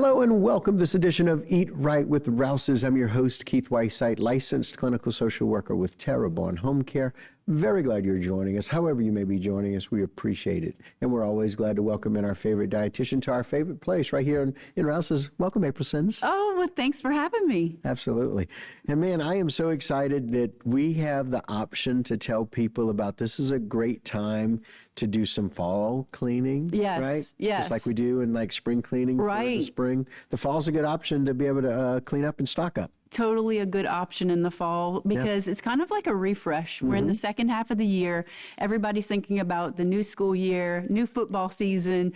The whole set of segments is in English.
Hello and welcome to this edition of Eat Right with Rouses. I'm your host, Keith Whiteside, licensed clinical social worker with Terrebonne Home Care. Very glad you're joining us. However you may be joining us, we appreciate it. And we're always glad to welcome in our favorite dietitian to our favorite place right here in Rouses. Welcome, April Sins. Oh, well, thanks for having me. Absolutely. And man, I am so excited that we have the option to tell people about this is a great time to do some fall cleaning. Yes, right? yes. Just like we do in like spring cleaning for the spring. The fall's a good option to be able to clean up and stock up. Totally a good option in the fall because it's kind of like a refresh. We're in the second half of the year. Everybody's thinking about the new school year, new football season,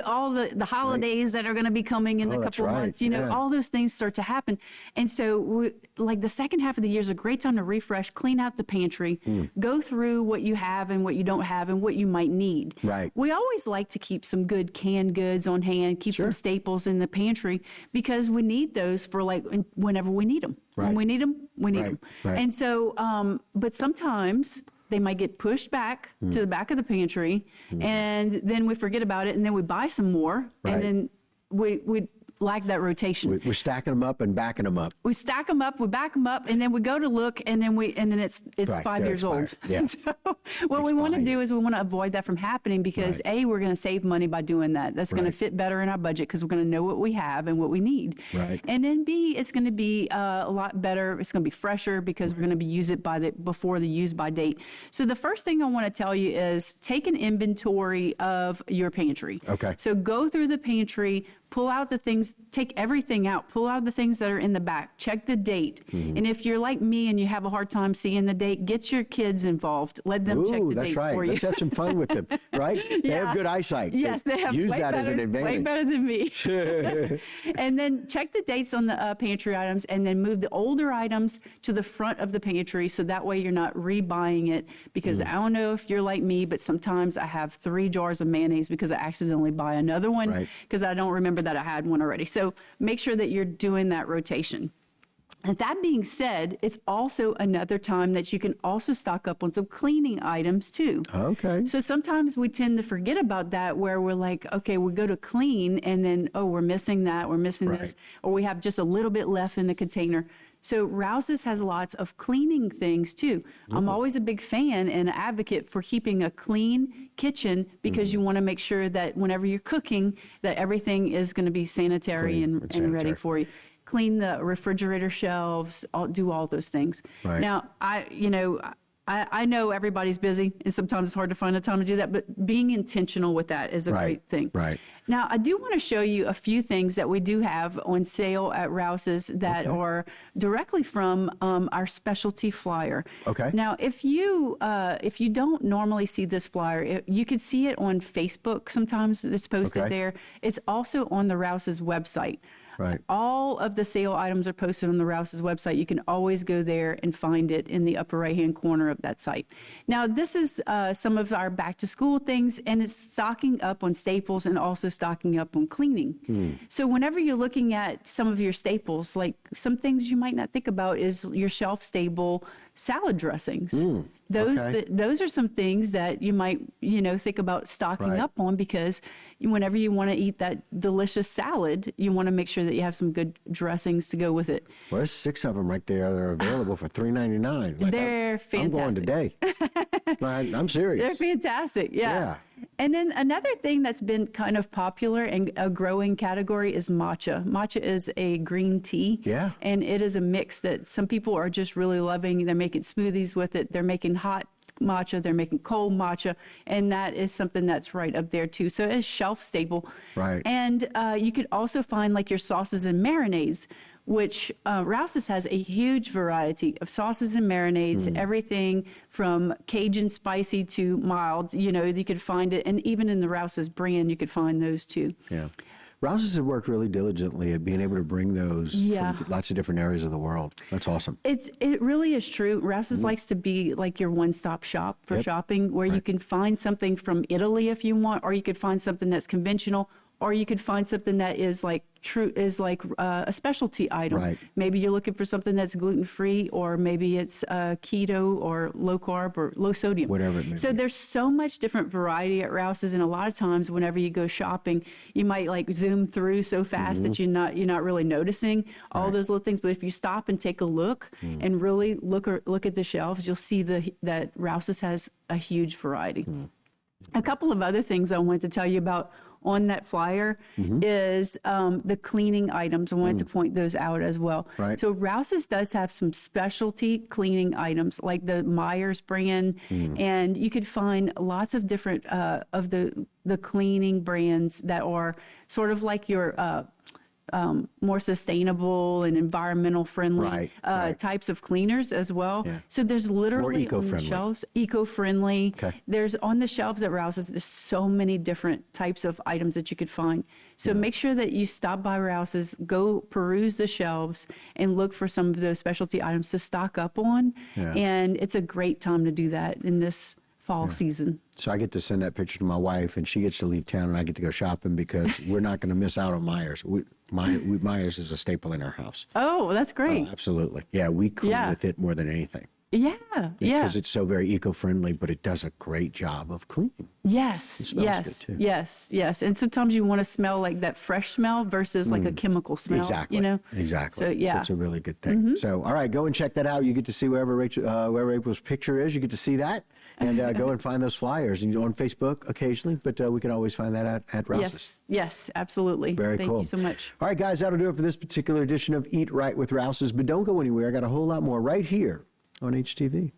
all the holidays that are going to be coming in a couple of months. You know, all those things start to happen. And so like the second half of the year is a great time to refresh, clean out the pantry, go through what you have and what you don't have and what you might need. Right. We always like to keep some good canned goods on hand, keep some staples in the pantry because we need those for like whenever we need them. Right. When we need them, we need them. Right. And so, but sometimes they might get pushed back to the back of the pantry, and then we forget about it, and then we buy some more, and then we lack that rotation. We're stacking them up and backing them up. We stack them up, we back them up, and then we go to look, and then it's 5 years old. Yeah. So what we want to do is we want to avoid that from happening because A, we're going to save money by doing that. That's going to fit better in our budget because we're going to know what we have and what we need. Right. And then B, it's going to be a lot better. It's going to be fresher because we're going to be use it before the use by date. So the first thing I want to tell you is take an inventory of your pantry. Okay. So go through the pantry, pull out the things, take everything out, pull out the things that are in the back, check the date. And if you're like me and you have a hard time seeing the date, get your kids involved. Let them check the dates for you. Let's have some fun with them, right? They have good eyesight. Yes, they have use that as an advantage. Way better than me. And then check the dates on the pantry items and then move the older items to the front of the pantry so that way you're not rebuying it because I don't know if you're like me, but sometimes I have 3 jars of mayonnaise because I accidentally buy another one because I don't remember that I had one already. So make sure that you're doing that rotation. And that being said, it's also another time that you can also stock up on some cleaning items too. Okay. So sometimes we tend to forget about that where we're like, okay, we go to clean and then, oh, we're missing that, we're missing this, or we have just a little bit left in the container. So Rouses has lots of cleaning things too. I'm always a big fan and an advocate for keeping a clean kitchen because you want to make sure that whenever you're cooking that everything is going to be sanitary and ready for you. Clean the refrigerator shelves, do all those things. Right. Now, I know everybody's busy and sometimes it's hard to find the time to do that, but being intentional with that is a great thing. Right. Now, I do want to show you a few things that we do have on sale at Rouses that are directly from our specialty flyer. Okay. Now, if you don't normally see this flyer, you can see it on Facebook sometimes. It's posted there. It's also on the Rouses website. Right. All of the sale items are posted on the Rouses website. You can always go there and find it in the upper right-hand corner of that site. Now, this is some of our back-to-school things, and it's stocking up on staples and also stocking up on cleaning. So whenever you're looking at some of your staples, like some things you might not think about is your shelf-stable salad dressings. Those are some things that you might, think about stocking up on because whenever you want to eat that delicious salad, you want to make sure that you have some good dressings to go with it. Well, there's 6 of them right there that are available for $3.99. Like They're fantastic. I'm going today. I'm serious. They're fantastic. Yeah. And then another thing that's been kind of popular and a growing category is matcha. Matcha is a green tea. Yeah. And it is a mix that some people are just really loving. They're making smoothies with it. They're making hot matcha. They're making cold matcha. And that is something that's right up there too. So it's shelf stable. Right. And you could also find like your sauces and marinades, which Rouses has a huge variety of sauces and marinades, everything from Cajun spicy to mild. You could find it. And even in the Rouses brand, you could find those too. Yeah. Rouses have worked really diligently at being able to bring those from lots of different areas of the world. That's awesome. It really is true. Rouses likes to be like your one-stop shop for shopping, where you can find something from Italy if you want, or you could find something that's conventional, or you could find something that is like a specialty item. Right. Maybe you're looking for something that's gluten-free, or maybe it's keto or low carb or low sodium. Whatever it may So be. there's so much different variety at Rouses, and a lot of times whenever you go shopping, you might like zoom through so fast that you're not really noticing all those little things. But if you stop and take a look and really look at the shelves, you'll see that Rouses has a huge variety. A couple of other things I wanted to tell you about on that flyer is the cleaning items. I wanted to point those out as well. Right. So Rouses does have some specialty cleaning items like the Myers brand, and you could find lots of different of the cleaning brands that are sort of like your more sustainable and environmental friendly types of cleaners as well. Yeah. So there's literally on the eco-friendly. shelves, eco-friendly. Okay. There's on the shelves at Rouses, there's so many different types of items that you could find. So make sure that you stop by Rouses, go peruse the shelves, and look for some of those specialty items to stock up on. Yeah. And it's a great time to do that in this fall season. So I get to send that picture to my wife, and she gets to leave town, and I get to go shopping because we're not going to miss out on Myers. Myers is a staple in our house. Oh, that's great. Oh, absolutely. Yeah, we clean Yeah. with it more than anything. Yeah. Because it's so very eco-friendly, but it does a great job of cleaning. Yes, smells yes, good, too. yes. And sometimes you want to smell like that fresh smell versus like a chemical smell. Exactly. You know? Exactly. So, yeah. it's a really good thing. So, all right, go and check that out. You get to see wherever April's picture is. You get to see that. And go and find those flyers. And on Facebook occasionally, but we can always find that at Rouses. Yes, absolutely. Very Thank cool. you so much. All right, guys, that'll do it for this particular edition of Eat Right with Rouses. But don't go anywhere. I got a whole lot more right here on HTV.